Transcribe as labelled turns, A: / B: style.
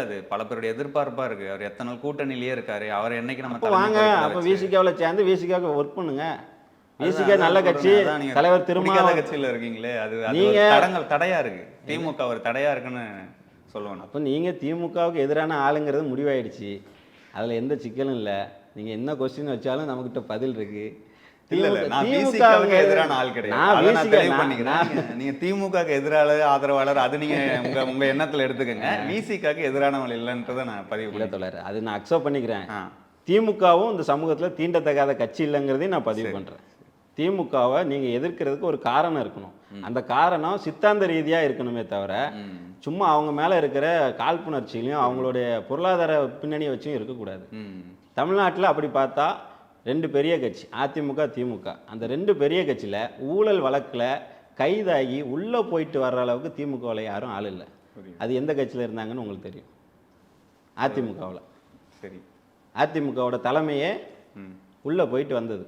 A: அது பல பேருடைய எதிர்பார்ப்பா இருக்கு. அவர் எத்தன நாள் கூட்டணியிலேயே இருக்காரு. அவர என்னைக்கு நம்ம
B: அப்போ
A: தலைமை
B: வாங்க.
A: பொறுப்புல
B: அப்போ
A: வச்சு
B: விசிகாவில் சேர்ந்து விசிகாவுக்கு ஒர்க் பண்ணுங்க.
A: அதுதான்
B: விசிகா நல்ல
A: அதான்
B: கட்சி.
A: சொல்றேனே. அதான் நீங்க
B: தலைவர் திருமா
A: பிடிக்காத கட்சியில இருக்கீங்களே. அது அது ஒரு
B: நீங்க
A: தடையா இருக்கு. திமுக ஒரு தடையா இருக்குன்னு சொல்லணும்.
B: அப்போ நீங்க திமுகவுக்கு எதிரான ஆளுங்கிறது முடிவாயிடுச்சு. அதில் எந்த சிக்கலும் இல்லை. நீங்க என்ன கொஸ்டின் வச்சாலும் நம்மகிட்ட பதில் இருக்கு.
A: இல்ல இல்ல நான்
B: திமுக
A: விசிகாவுக்கு எதிரான ஆள் கிடையாது.
B: நான்
A: அத நான் தெளிவு
B: விசிக
A: பண்ணிக்கிறேன். நீங்க திமுகவுக்கு எதிராளர், ஆதரவாளர் அது நீங்க உங்க எண்ணத்துல எடுத்துக்கங்க. விசிகாவுக்கு எதிரானவள் இல்லன்றத நான் பதிவு
B: இல்லை
A: பண்ணேன்.
B: தோழர், அது நான் அக்செப்ட் பண்ணிக்கிறேன்.
A: ஆ
B: திமுகவும் இந்த சமூகத்தில் தீண்டத்தகாத கட்சி இல்லைங்கிறதையும் நான் பதிவு பண்ணுறேன். திமுகவை நீங்கள் எதிர்க்கிறதுக்கு ஒரு காரணம் இருக்கணும். அந்த காரணம் சித்தாந்த ரீதியாக இருக்கணுமே தவிர சும்மா அவங்க மேலே இருக்கிற காழ்ப்புணர்ச்சியிலையும் அவங்களுடைய பொருளாதார பின்னணியை வச்சும் இருக்கக்கூடாது. தமிழ்நாட்டில் அப்படி பார்த்தா ரெண்டு பெரிய கட்சி அதிமுக திமுக. அந்த ரெண்டு பெரிய கட்சியில் ஊழல் வழக்கில் கைதாகி உள்ளே போயிட்டு வர்ற அளவுக்கு திமுகவில் யாரும் ஆள் இல்லை. அது எந்த கட்சியில் இருந்தாங்கன்னு உங்களுக்கு தெரியும். அதிமுகவில்.
A: சரி.
B: அதிமுகவோட தலைமையே உள்ளே போயிட்டு வந்தது.